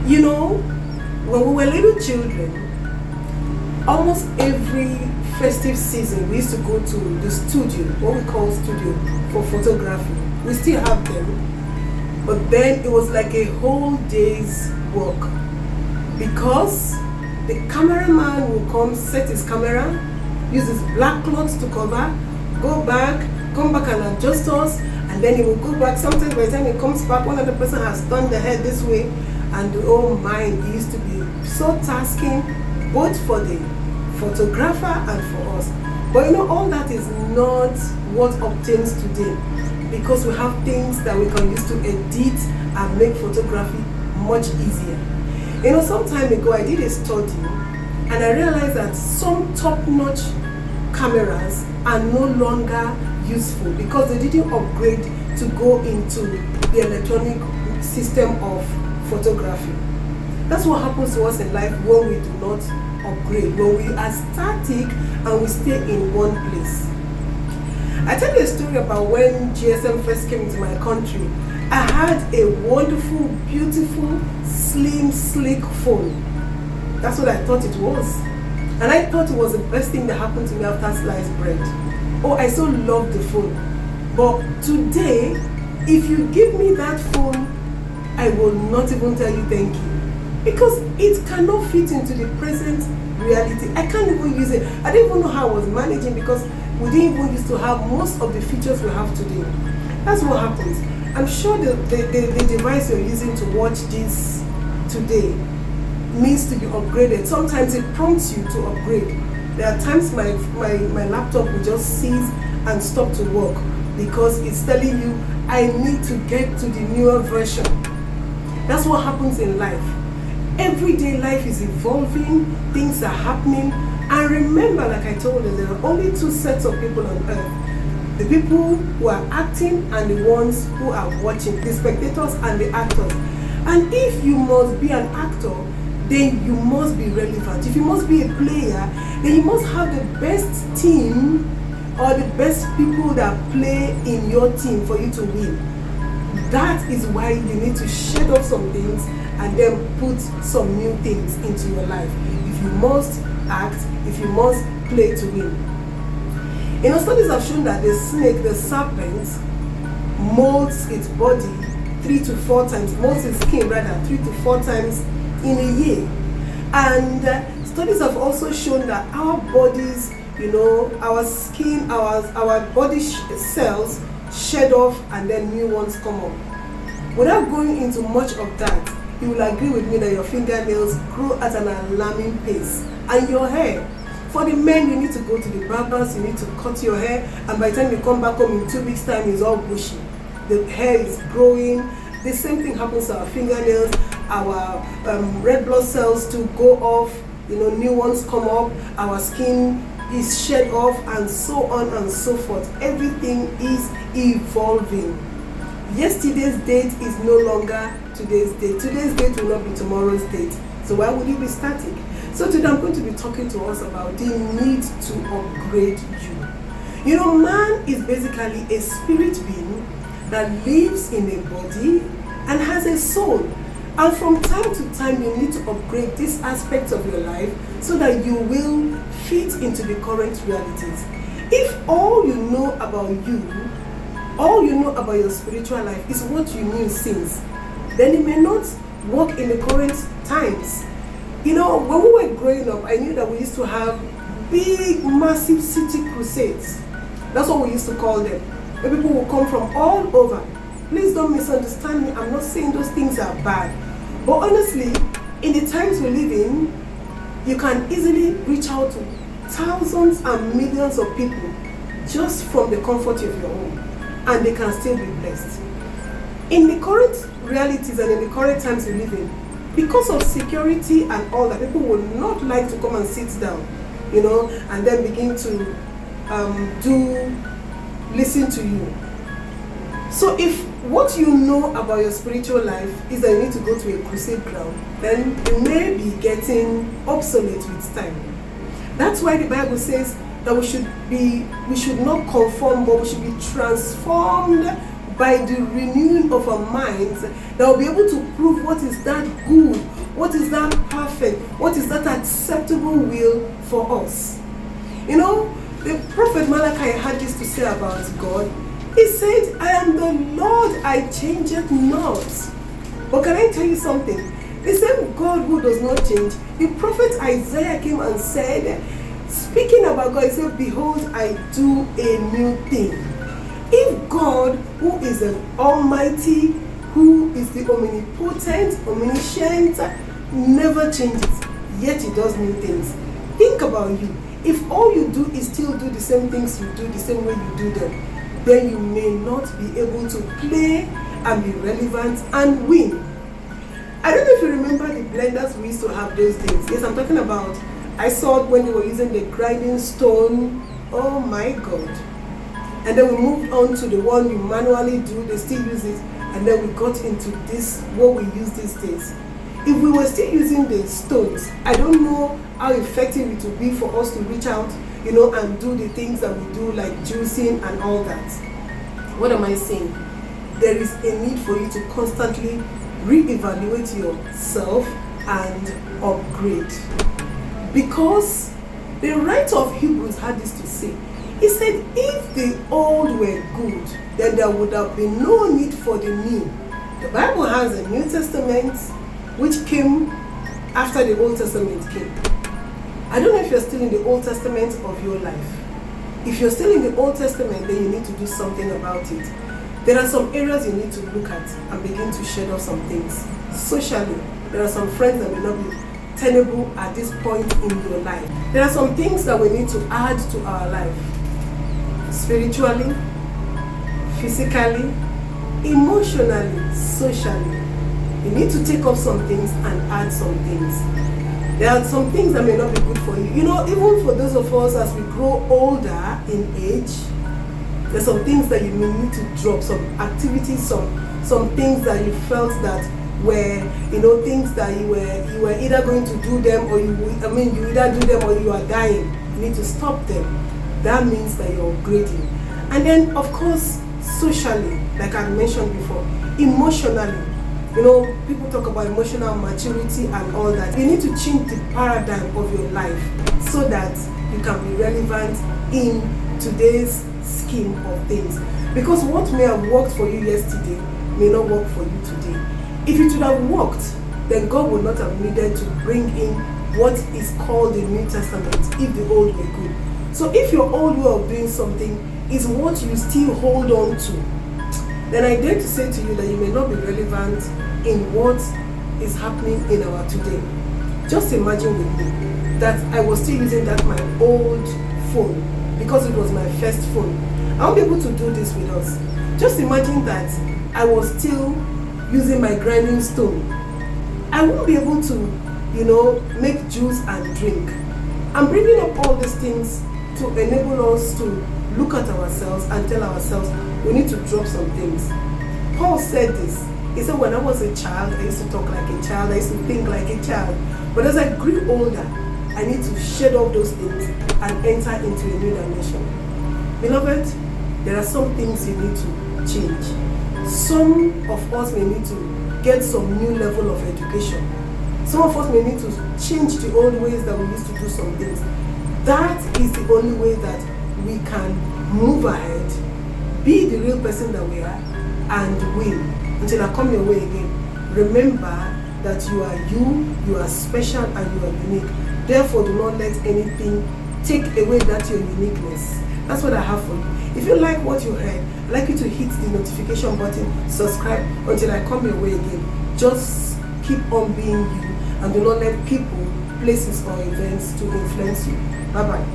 You know, when we were little children, almost every festive season we used to go to the studio, what we call studio, for photography. We still have them, but then it was like a whole day's work, because the cameraman will come, set his camera, use his black cloth to cover, go back, come back and adjust us, and then he will go back. Sometimes by the time he comes back, one other person has turned the head this way, and oh my, it used to be so tasking, both for the photographer and for us. But you know, all that is not what obtains today, because we have things that we can use to edit and make photography much easier. You know, some time ago I did a study and I realized that some top-notch cameras are no longer useful because they didn't upgrade to go into the electronic system of photography. That's what happens to us in life when we do not upgrade, when we are static and we stay in one place. I tell you a story about when GSM first came into my country. I had a wonderful, beautiful, slim, sleek phone. That's what I thought it was. And I thought it was the best thing that happened to me after sliced bread. Oh, I so loved the phone. But today, if you give me that phone, I will not even tell you thank you. Because it cannot fit into the present reality. I can't even use it. I didn't even know how I was managing, because we didn't even used to have most of the features we have today. That's what happens. I'm sure the device you're using to watch this today needs to be upgraded. Sometimes it prompts you to upgrade. There are times my laptop will just cease and stop to work because it's telling you I need to get to the newer version. That's what happens in life. Everyday life is evolving, things are happening, and remember, like I told you, there are only two sets of people on earth. The people who are acting and the ones who are watching, the spectators and the actors. And if you must be an actor, then you must be relevant. If you must be a player, then you must have the best team or the best people that play in your team for you to win. That is why you need to shed off some things and then put some new things into your life. If you must act, if you must play to win. You know, studies have shown that the snake, the serpent, molds its body 3 to 4 times, molds its skin rather 3 to 4 times in a year. And studies have also shown that our bodies, you know, our skin, our body cells shed off and then new ones come up. Without going into much of that, you will agree with me that your fingernails grow at an alarming pace, and your hair. For the men, you need to go to the barbers, you need to cut your hair, and by the time you come back home in 2 weeks' time, it's all bushy. The hair is growing. The same thing happens to our fingernails, our red blood cells to go off, you know, new ones come up, our skin is shed off, and so on and so forth. Everything is evolving. Yesterday's date is no longer today's date. Today's date will not be tomorrow's date. So why would you be static? So today I'm going to be talking to us about the need to upgrade you. You know, man is basically a spirit being that lives in a body and has a soul. And from time to time you need to upgrade these aspects of your life so that you will fit into the current realities. If all you know about you, all you know about your spiritual life is what you knew since, then it may not work in the current times. You know, when we were growing up, I knew that we used to have big, massive city crusades. That's what we used to call them. Where people will come from all over. Please don't misunderstand me. I'm not saying those things are bad. But honestly, in the times we live in, you can easily reach out to thousands and millions of people just from the comfort of your home. And they can still be blessed. In the current realities and in the current times we live in, because of security and all that, people would not like to come and sit down, you know, and then begin to listen to you. So if what you know about your spiritual life is that you need to go to a crusade ground, then you may be getting obsolete with time. That's why the Bible says that we should not conform, but we should be transformed by the renewing of our minds, that will be able to prove what is that good, what is that perfect, what is that acceptable will for us. You know, the prophet Malachi had this to say about God. He said, I am the Lord, I change it not. But can I tell you something? The same God who does not change, the prophet Isaiah came and said, speaking about God, he said, behold, I do a new thing. If God, who is an almighty, who is the omnipotent, omniscient, never changes, yet he does new things. Think about you. If all you do is still do the same things you do the same way you do them, then you may not be able to play and be relevant and win. I don't know if you remember the blenders we used to have those days. Yes, I'm talking about, I saw it when they were using the grinding stone. Oh my God. And then we moved on to the one you manually do, they still use it. And then we got into this, what we use these days. If we were still using the stones, I don't know how effective it would be for us to reach out, you know, and do the things that we do, like juicing and all that. What am I saying? There is a need for you to constantly reevaluate yourself and upgrade. Because the writer of Hebrews had this to say. He said, if the old were good, then there would have been no need for the new. The Bible has a New Testament which came after the Old Testament came. I don't know if you're still in the Old Testament of your life. If you're still in the Old Testament, then you need to do something about it. There are some areas you need to look at and begin to shed off some things. Socially, there are some friends that may not be tenable at this point in your life. There are some things that we need to add to our life. Spiritually, physically, emotionally, socially. You need to take off some things and add some things. There are some things that may not be good for you. You know, even for those of us as we grow older in age, there's some things that you may need to drop, some activities, some things that you felt that were, you know, things that you were either going to do them or you either do them or you are dying. You need to stop them. That means that you're upgrading. And then, of course, socially, like I mentioned before, emotionally, you know, people talk about emotional maturity and all that. You need to change the paradigm of your life so that you can be relevant in today's scheme of things. Because what may have worked for you yesterday may not work for you today. If it would have worked, then God would not have needed to bring in what is called the New Testament if the old were good. So if your old way of doing something is what you still hold on to, then I dare to say to you that you may not be relevant in what is happening in our today. Just imagine with me that I was still using my old phone because it was my first phone. I won't be able to do this with us. Just imagine that I was still using my grinding stone. I won't be able to, you know, make juice and drink. I'm bringing up all these things to enable us to look at ourselves and tell ourselves we need to drop some things. Paul said this. He said, when I was a child, I used to talk like a child, I used to think like a child. But as I grew older, I need to shed off those things and enter into a new dimension. Beloved, there are some things you need to change. Some of us may need to get some new level of education. Some of us may need to change the old ways that we used to do some things. That is the only way that we can move ahead, be the real person that we are, and win. Until I come your way again, remember that you are special and you are unique. Therefore, do not let anything take away that your uniqueness. That's what I have for you. If you like what you heard, I'd like you to hit the notification button, subscribe until I come your way again. Just keep on being you and do not let people, places or events to influence you. Bye-bye.